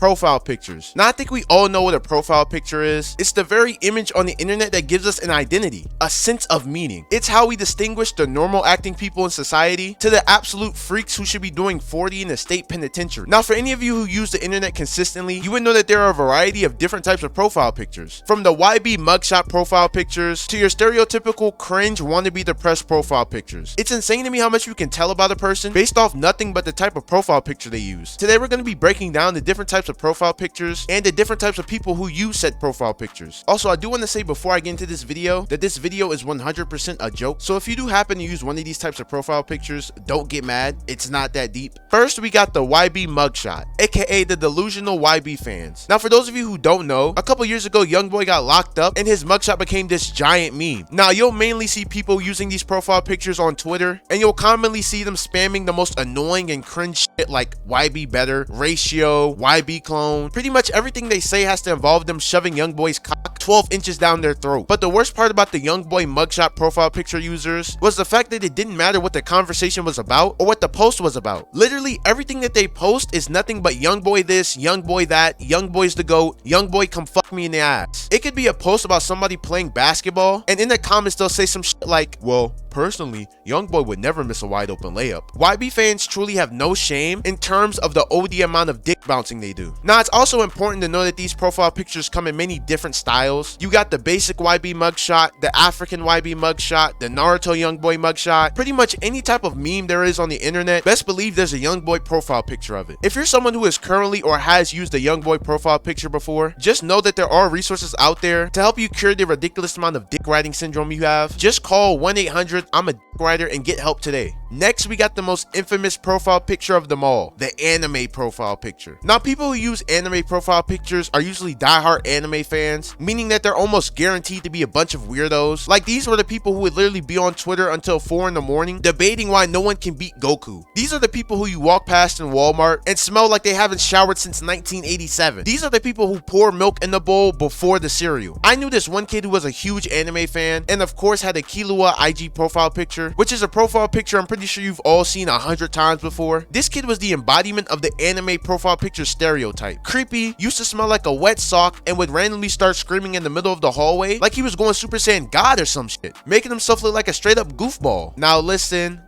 profile pictures. Now, I think we all know what a profile picture is. It's the very image on the internet that gives us an identity, a sense of meaning. It's how we distinguish the normal acting people in society to the absolute freaks who should be doing 40 in a state penitentiary. Now, for any of you who use the internet consistently, you would know that there are a variety of different types of profile pictures. From the YB mugshot profile pictures to your stereotypical cringe wannabe depressed profile pictures. It's insane to me how much you can tell about a person based off nothing but the type of profile picture they use. Today we're going to be breaking down the different types of profile pictures and the different types of people who use said profile pictures. Also, I do want to say before I get into this video that this video is 100% a joke, so if you do happen to use one of these types of profile pictures, don't get mad, it's not that deep. First, we got the YB mugshot, aka the delusional YB fans. Now, for those of you who don't know, a couple years ago YoungBoy got locked up and his mugshot became this giant meme. Now, you'll mainly see people using these profile pictures on Twitter, and you'll commonly see them spamming the most annoying and cringe shit like YB better, ratio, YB clone. Pretty much everything they say has to involve them shoving YoungBoy's cock 12 inches down their throat. But the worst part about the YoungBoy mugshot profile picture users was the fact that it didn't matter what the conversation was about or what the post was about. Literally everything that they post is nothing but YoungBoy this, YoungBoy that, YoungBoy's the GOAT, YoungBoy come fuck me in the ass. It could be a post about somebody playing basketball, and in the comments they'll say some shit like, well, personally, YoungBoy would never miss a wide open layup. YB fans truly have no shame in terms of the OD amount of dick bouncing they do. Now, it's also important to know that these profile pictures come in many different styles. You got the basic YB mugshot, the African YB mugshot, the Naruto YoungBoy mugshot. Pretty much any type of meme there is on the internet, best believe there's a YoungBoy profile picture of it. If you're someone who is currently or has used a YoungBoy profile picture before, just know that there are resources out there to help you cure the ridiculous amount of dick riding syndrome you have. Just call 1-800 I'm a dick rider and get help today. Next, we got the most infamous profile picture of them all, the anime profile picture. Now, people who use anime profile pictures are usually diehard anime fans, meaning that they're almost guaranteed to be a bunch of weirdos. Like, these were the people who would literally be on Twitter until 4 in the morning debating why no one can beat Goku. These are the people who you walk past in Walmart and smell like they haven't showered since 1987. These are the people who pour milk in the bowl before the cereal. I knew this one kid who was a huge anime fan and of course had a Killua IG profile picture, which is a profile picture I'm pretty sure you've all seen 100 times before. This kid was the embodiment of the anime profile picture stereotype. Creepy, used to smell like a wet sock, and would randomly start screaming in the middle of the hallway like he was going Super Saiyan God or some shit, making himself look like a straight up goofball. Now listen,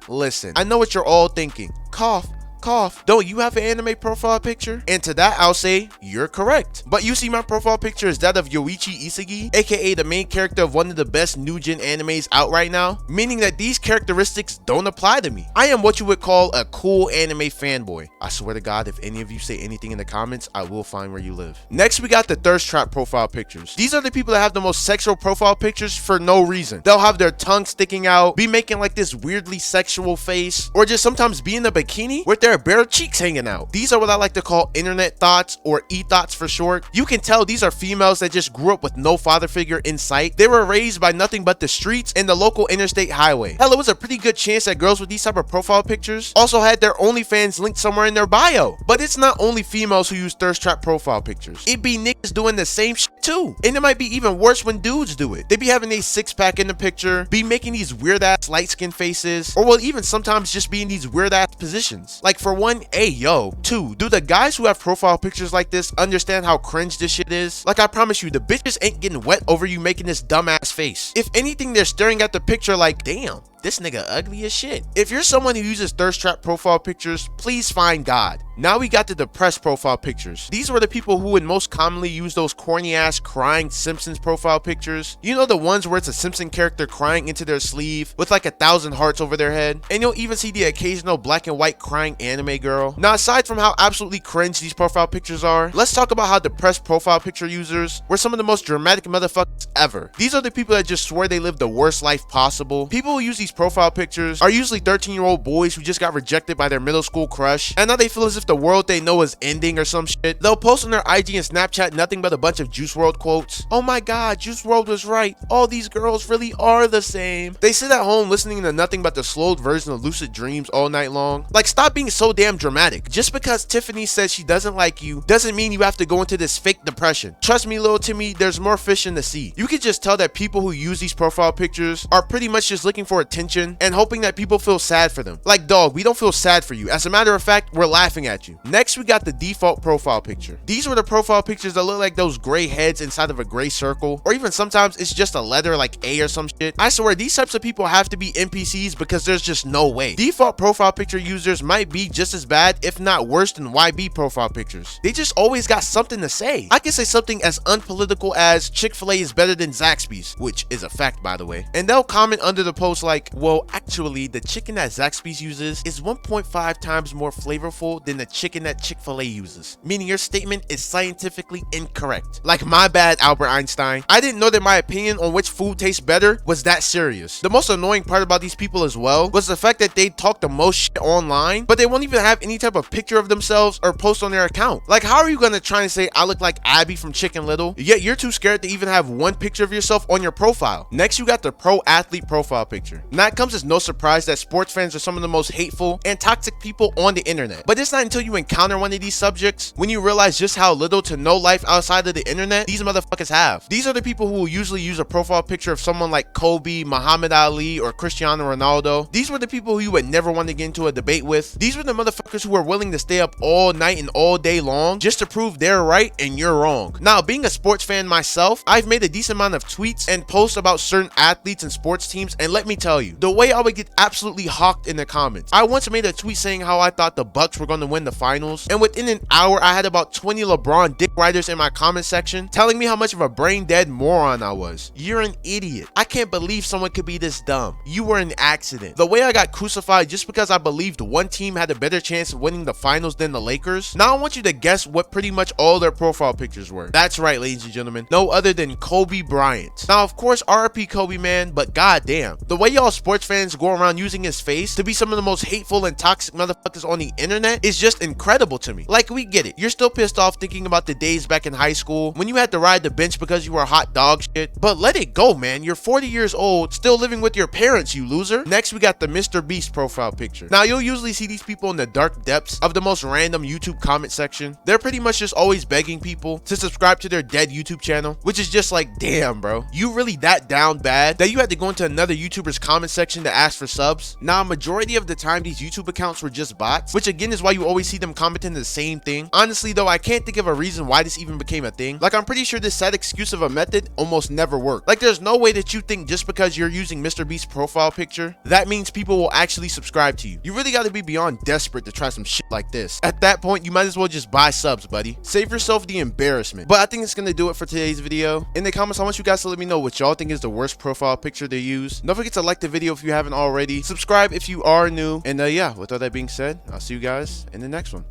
I know what you're all thinking. Koff, don't you have an anime profile picture? And to that I'll say, you're correct. But you see my profile picture is that of Yoichi Isagi, aka the main character of one of the best new gen animes out right now, meaning that these characteristics don't apply to me. I am what you would call a cool anime fanboy. I swear to God, if any of you say anything in the comments, I will find where you live. Next, we got the thirst trap profile pictures. These are the people that have the most sexual profile pictures for no reason. They'll have their tongue sticking out, be making like this weirdly sexual face, or just sometimes be in a bikini with their bare cheeks hanging out. These are what I like to call internet thoughts, or e-thoughts for short. You can tell these are females that just grew up with no father figure in sight. They were raised by nothing but the streets and the local interstate highway. Hell, it was a pretty good chance that girls with these type of profile pictures also had their OnlyFans linked somewhere in their bio. But it's not only females who use thirst trap profile pictures. It be niggas doing the same shit too. And it might be even worse when dudes do it. They be having a six-pack in the picture, be making these weird ass light skin faces, or will even sometimes just be in these weird ass positions. Like, for one, hey yo. 2, do the guys who have profile pictures like this understand how cringe this shit is? Like, I promise you, the bitches ain't getting wet over you making this dumbass face. If anything, they're staring at the picture like, damn, this nigga ugly as shit. If you're someone who uses thirst trap profile pictures, please find God. Now we got the depressed profile pictures. These were the people who would most commonly use those corny ass crying Simpsons profile pictures. You know, the ones where it's a Simpson character crying into their sleeve with like 1,000 hearts over their head, and you'll even see the occasional black and white crying anime girl. Now, aside from how absolutely cringe these profile pictures are, let's talk about how depressed profile picture users were some of the most dramatic motherfuckers ever. These are the people that just swear they live the worst life possible. People who use these profile pictures are usually 13-year-old boys who just got rejected by their middle school crush, and now they feel as if the world they know is ending or some shit. They'll post on their IG and Snapchat nothing but a bunch of Juice WRLD quotes. Oh my god, Juice WRLD was right. All these girls really are the same. They sit at home listening to nothing but the slowed version of Lucid Dreams all night long. Like, stop being so damn dramatic. Just because Tiffany says she doesn't like you doesn't mean you have to go into this fake depression. Trust me, little Timmy, there's more fish in the sea. You can just tell that people who use these profile pictures are pretty much just looking for attention attention and hoping that people feel sad for them. Like, dog, we don't feel sad for you. As a matter of fact, we're laughing at you. Next, we got the default profile picture. These were the profile pictures that look like those gray heads inside of a gray circle, or even sometimes it's just a letter like A or some shit. I swear, these types of people have to be NPCs because there's just no way. Default profile picture users might be just as bad, if not worse, than YB profile pictures. They just always got something to say. I can say something as unpolitical as Chick-fil-A is better than Zaxby's, which is a fact, by the way. And they'll comment under the post like, well, actually, the chicken that Zaxby's uses is 1.5 times more flavorful than the chicken that Chick-fil-A uses. Meaning your statement is scientifically incorrect. Like, my bad, Albert Einstein. I didn't know that my opinion on which food tastes better was that serious. The most annoying part about these people as well was the fact that they talk the most shit online, but they won't even have any type of picture of themselves or post on their account. Like, how are you gonna try and say I look like Abby from Chicken Little, yet you're too scared to even have one picture of yourself on your profile? Next, you got the pro athlete profile picture. Now, it comes as no surprise that sports fans are some of the most hateful and toxic people on the internet. But it's not until you encounter one of these subjects when you realize just how little to no life outside of the internet these motherfuckers have. These are the people who will usually use a profile picture of someone like Kobe, Muhammad Ali, or Cristiano Ronaldo. These were the people who you would never want to get into a debate with. These were the motherfuckers who were willing to stay up all night and all day long just to prove they're right and you're wrong. Now, being a sports fan myself, I've made a decent amount of tweets and posts about certain athletes and sports teams, and let me tell you, the way I would get absolutely hawked in the comments. I once made a tweet saying how I thought the Bucks were going to win the finals, and within an hour, I had about 20 LeBron dick riders in my comment section telling me how much of a brain dead moron I was. You're an idiot. I can't believe someone could be this dumb. You were an accident. The way I got crucified just because I believed one team had a better chance of winning the finals than the Lakers. Now I want you to guess what pretty much all their profile pictures were. That's right, ladies and gentlemen. No other than Kobe Bryant. Now, of course, RIP Kobe, man, but goddamn, the way y'all sports fans go around using his face to be some of the most hateful and toxic motherfuckers on the internet is just incredible to me. Like, we get it. You're still pissed off thinking about the days back in high school when you had to ride the bench because you were hot dog shit, but let it go, man. You're 40 years old, still living with your parents, you loser. Next, we got the Mr. Beast profile picture. Now, you'll usually see these people in the dark depths of the most random YouTube comment section. They're pretty much just always begging people to subscribe to their dead YouTube channel, which is just like, damn, bro. You really that down bad that you had to go into another YouTuber's comment section to ask for subs? Now, majority of the time, these YouTube accounts were just bots, which again is why you always see them commenting the same thing. Honestly, though, I can't think of a reason why this even became a thing. Like, I'm pretty sure this sad excuse of a method almost never worked. Like, there's no way that you think just because you're using Mr. Beast's profile picture, that means people will actually subscribe to you. You really got to be beyond desperate to try some shit like this. At that point, you might as well just buy subs, buddy. Save yourself the embarrassment. But I think it's gonna do it for today's video. In the comments, I want you guys to let me know what y'all think is the worst profile picture to use. Don't forget to like the video if you haven't already. Subscribe if you are new. And yeah, with all that being said, I'll see you guys in the next one.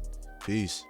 Peace.